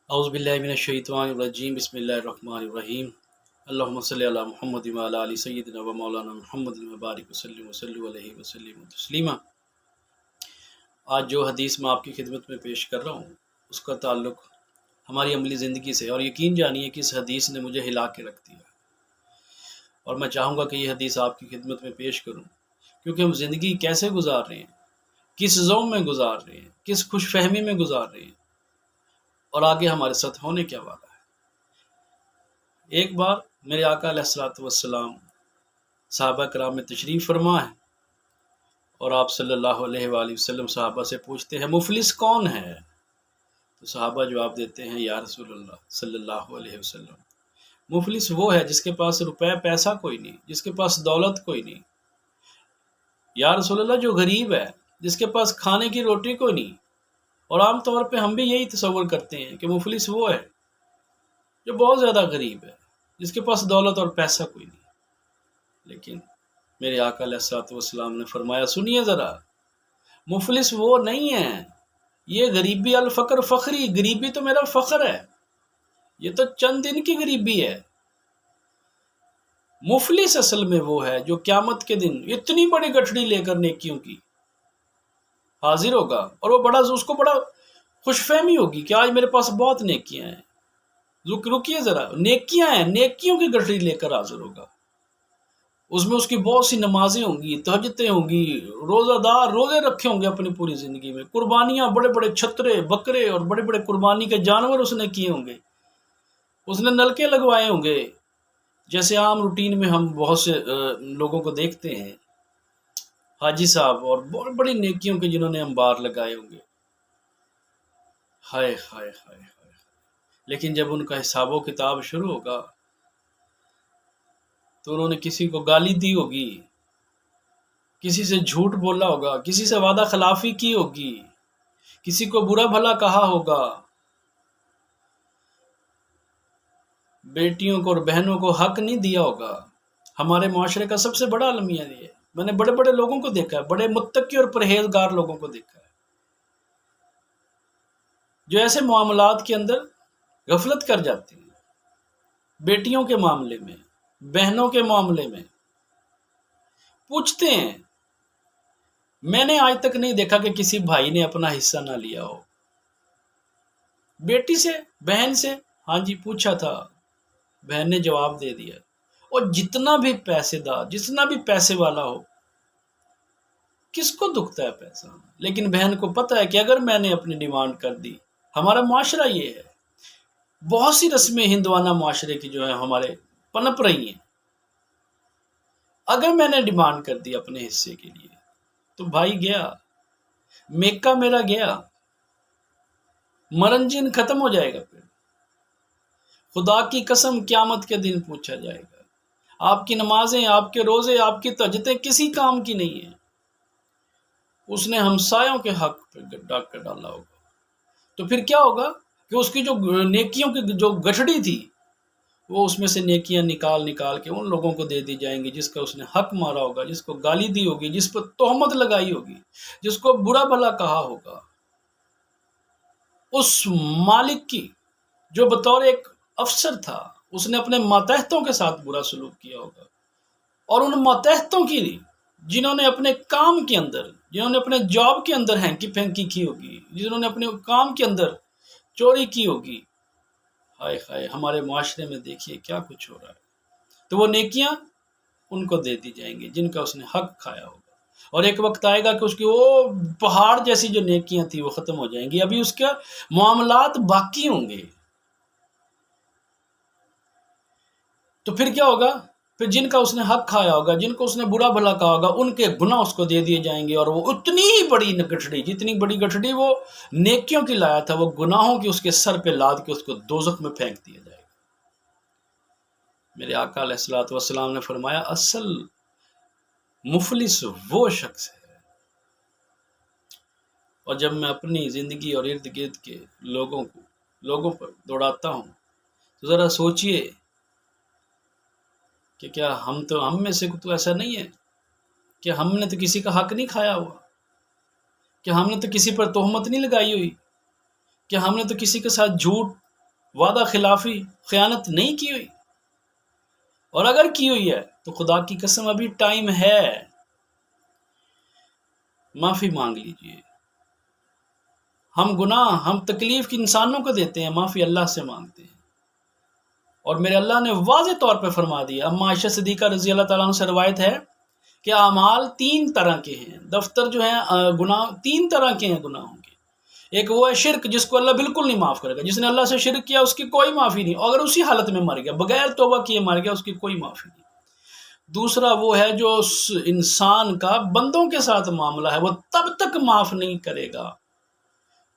औज़ुबिल्लाहि मिनश्शैतानिर्रजीम बिस्मिल्लाहिर्रहमानिर्रहीम अल्लाहुम्मा सल्लि अला मुहम्मद व अला आलि सय्यिदिना व मौलाना मुहम्मद व बारिक वसल्लिम वसल्लु अलैहि वसल्लिम तस्लीमा। आज जो हदीस मैं आपकी खिदमत में पेश कर रहा हूँ उसका ताल्लुक़ हमारी अमली ज़िंदगी से, और यकीन जानिए कि इस हदीस ने मुझे हिला के रख दिया। और मैं चाहूँगा कि ये हदीस आपकी खिदमत में पेश करूँ, क्योंकि हम ज़िंदगी कैसे गुजार रहे हैं, किस ज़ौम में गुजार रहे हैं, किस खुशफहमी में गुजार रहे हैं, और आगे हमारे साथ होने क्या वाला है। एक बार मेरे आका अलैहिस्सलातु वस्सलाम सहाबा कराम में तशरीफ़ फरमा है, और आप सल्लल्लाहु अलैहि वसल्लम सहाबा से पूछते हैं, मुफलिस कौन है? तो सहाबा जवाब देते हैं, या रसूलल्लाह सल्लल्लाहु अलैहि वसल्लम, मुफलिस वो है जिसके पास रुपए पैसा कोई नहीं, जिसके पास दौलत कोई नहीं। या रसूलल्लाह, जो गरीब है, जिसके पास खाने की रोटी कोई नहीं। और आम तौर पे हम भी यही तसव्वुर करते हैं कि मुफलिस वो है जो बहुत ज़्यादा गरीब है, जिसके पास दौलत और पैसा कोई नहीं। लेकिन मेरे आका अलैहिस्सलातु वस्सलाम ने फरमाया, सुनिए ज़रा, मुफलिस वो नहीं है, ये गरीबी अल फ़क्र फ़ख्री, गरीबी तो मेरा फ़ख्र है, ये तो चंद दिन की गरीबी है। मुफलिस असल में वो है जो क़यामत के दिन इतनी बड़ी गठड़ी लेकर नेकियों की हाजिर होगा, और वो उसको बड़ा खुशफहमी होगी कि आज मेरे पास बहुत नेकियां हैं। रुकिए ज़रा, नेकियां हैं, नेकियों की गठड़ी लेकर हाजिर होगा। उसमें उसकी बहुत सी नमाजें होंगी, तहज्जुदें होंगी, रोज़ादार रोज़े रखे होंगे अपनी पूरी ज़िंदगी में, कुर्बानियाँ, बड़े बड़े छतरे बकरे और बड़े बड़े कुर्बानी के जानवर उसने किए होंगे, उसने नलके लगवाए होंगे। जैसे आम रूटीन में हम बहुत से लोगों को देखते हैं, हाजी साहब, और बहुत बड़ी नेकियों के जिन्होंने अंबार लगाए होंगे। हाय हाय हाय हाय। लेकिन जब उनका हिसाबो किताब शुरू होगा तो उन्होंने किसी को गाली दी होगी, किसी से झूठ बोला होगा, किसी से वादा खिलाफी की होगी, किसी को बुरा भला कहा होगा, बेटियों को और बहनों को हक नहीं दिया होगा। हमारे माशरे का सबसे बड़ा अलमिया ये, मैंने बड़े बड़े लोगों को देखा है, बड़े मुत्तकी और परहेजगार लोगों को देखा है, जो ऐसे मामलात के अंदर गफलत कर जाती हैं। बेटियों के मामले में, बहनों के मामले में पूछते हैं, मैंने आज तक नहीं देखा कि किसी भाई ने अपना हिस्सा ना लिया हो। बेटी से, बहन से, हाँ जी पूछा था, बहन ने जवाब दे दिया। और जितना भी पैसेदार, जितना भी पैसे वाला हो, किसको दुखता है पैसा? लेकिन बहन को पता है कि अगर मैंने अपनी डिमांड कर दी, हमारा माशरा ये है, बहुत सी रस्में हिंदवाना माशरे की जो है हमारे पनप रही हैं। अगर मैंने डिमांड कर दी अपने हिस्से के लिए, तो भाई गया, मेका मेरा गया, मरंजिन खत्म हो जाएगा। फिर खुदा की कसम क़यामत के दिन पूछा जाएगा, आपकी नमाजें, आपके रोजे, आपकी तहज्जुदें किसी काम की नहीं है। उसने हमसायों के हक पर डाका डाला होगा। तो फिर क्या होगा कि उसकी जो नेकियों की जो गठड़ी थी, वो उसमें से नेकियां निकाल निकाल के उन लोगों को दे दी जाएंगी जिसका उसने हक मारा होगा, जिसको गाली दी होगी, जिस पर तोहमत लगाई होगी, जिसको बुरा भला कहा होगा। उस मालिक की जो बतौर एक अफसर था, उसने अपने मातहतों के साथ बुरा सलूक किया होगा, और उन मातहतों की जिन्होंने अपने काम के अंदर, जिन्होंने अपने जॉब के अंदर हैंकी फेंकी की होगी, जिन्होंने अपने काम के अंदर चोरी की होगी, हाय हाय, हमारे माशरे में देखिए क्या कुछ हो रहा है। तो वो नेकियां उनको दे दी जाएंगी जिनका उसने हक खाया होगा, और एक वक्त आएगा कि उसकी वो पहाड़ जैसी जो नेकियां थी वो खत्म हो जाएंगी, अभी उसके मामलात बाकी होंगे। तो फिर क्या होगा? फिर जिनका उसने हक खाया होगा, जिनको उसने बुरा भला कहा होगा, उनके गुनाह उसको दे दिए जाएंगे, और वो उतनी ही बड़ी गठड़ी, जितनी बड़ी गठड़ी वो नेकियों की लाया था, वो गुनाहों की उसके सर पे लाद के उसको दोज़ख में फेंक दिया जाएगा। मेरे आका अलैहिस्सलातु वस्सलाम ने फरमाया, असल मुफलिस वो शख्स है। और जब मैं अपनी ज़िंदगी और इर्द गिर्द के लोगों पर दौड़ाता हूँ, तो ज़रा सोचिए कि क्या हम में से तो ऐसा नहीं है कि हमने तो किसी का हक नहीं खाया हुआ, कि हमने तो किसी पर तोहमत नहीं लगाई हुई, कि हमने तो किसी के साथ झूठ وعدہ خلافی، خیانت نہیں کی ہوئی، اور اگر کی ہوئی ہے تو خدا کی قسم ابھی ٹائم ہے، معافی مانگ لیجئے۔ ہم تکلیف کی انسانوں کو دیتے ہیں، معافی اللہ سے مانگتے ہیں، اور میرے اللہ نے واضح طور پہ فرما دیا۔ اما عائشہ صدیقہ رضی اللہ تعالیٰ عنہ سے روایت ہے کہ اعمال تین طرح کے ہیں، دفتر جو ہیں گناہ تین طرح کے ہیں گناہوں کے۔ ایک وہ ہے شرک، جس کو اللہ بالکل نہیں معاف کرے گا، جس نے اللہ سے شرک کیا اس کی کوئی معافی نہیں، اگر اسی حالت میں مر گیا بغیر توبہ کیے مر گیا اس کی کوئی معافی نہیں۔ دوسرا وہ ہے جو انسان کا بندوں کے ساتھ معاملہ ہے، وہ تب تک معاف نہیں کرے گا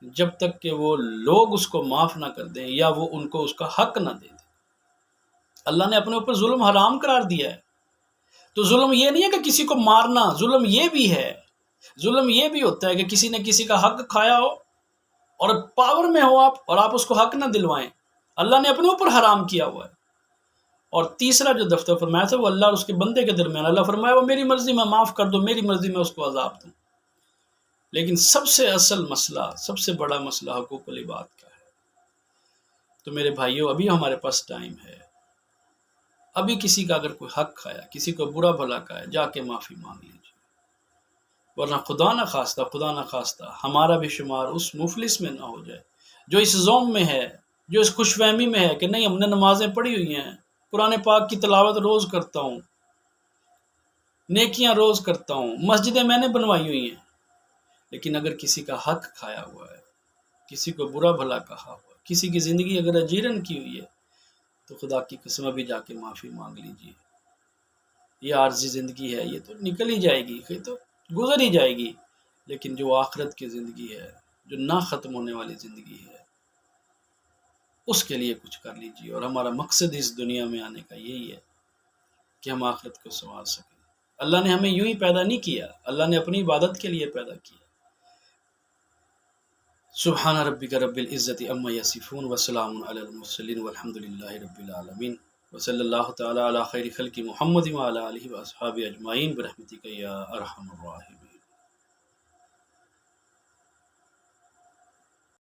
جب تک کہ وہ لوگ اس کو معاف نہ کر دیں یا وہ ان کو اس کا حق نہ دے دیں۔ اللہ نے اپنے اوپر ظلم حرام قرار دیا ہے، تو ظلم یہ نہیں ہے کہ کسی کو مارنا، ظلم یہ بھی ہے، ظلم یہ بھی ہوتا ہے کہ کسی نے کسی کا حق کھایا ہو اور پاور میں ہو آپ، اور آپ اس کو حق نہ دلوائیں، اللہ نے اپنے اوپر حرام کیا ہوا ہے۔ اور تیسرا جو دفتر فرمایا تھا وہ اللہ اور اس کے بندے کے درمیان، اللہ فرمایا وہ میری مرضی میں معاف کر دو، میری مرضی میں اس کو عذاب دوں۔ لیکن سب سے اصل مسئلہ، سب سے بڑا مسئلہ حقوق العباد کا ہے۔ تو میرے بھائیوں، ابھی ہمارے پاس ٹائم ہے، ابھی کسی کا اگر کوئی حق کھایا، کسی کو برا بھلا کہا ہے، جا کے معافی مانگ لیجیے، ورنہ خدا نہ خواستہ ہمارا بھی شمار اس مفلس میں نہ ہو جائے جو اس زوم میں ہے، جو اس خوش فہمی میں ہے کہ نہیں ہم نے نمازیں پڑھی ہوئی ہیں، قرآن پاک کی تلاوت روز کرتا ہوں، نیکیاں روز کرتا ہوں، مسجدیں میں نے بنوائی ہوئی ہیں، لیکن اگر کسی کا حق کھایا ہوا ہے، کسی کو برا بھلا کہا ہوا ہے، کسی کی زندگی اگر اجیرن کی ہوئی ہے، تو خدا کی قسم ابھی جا کے معافی مانگ لیجیے۔ یہ عارضی زندگی ہے، یہ تو نکل ہی جائے گی، یہ تو گزر ہی جائے گی، لیکن جو آخرت کی زندگی ہے، جو نہ ختم ہونے والی زندگی ہے، اس کے لیے کچھ کر لیجیے۔ اور ہمارا مقصد اس دنیا میں آنے کا یہی ہے کہ ہم آخرت کو سنوار سکیں۔ اللہ نے ہمیں یوں ہی پیدا نہیں کیا، اللہ نے اپنی عبادت کے لیے پیدا کیا۔ سبحان ربک رب العزت عما یصفون وسلام علی المرسلین والحمد للہ رب العالمین، وصلی اللہ تعالی علی خیر خلق محمد وعلی آلہ واصحابہ اجمعین برحمتک یا ارحم الراحمین۔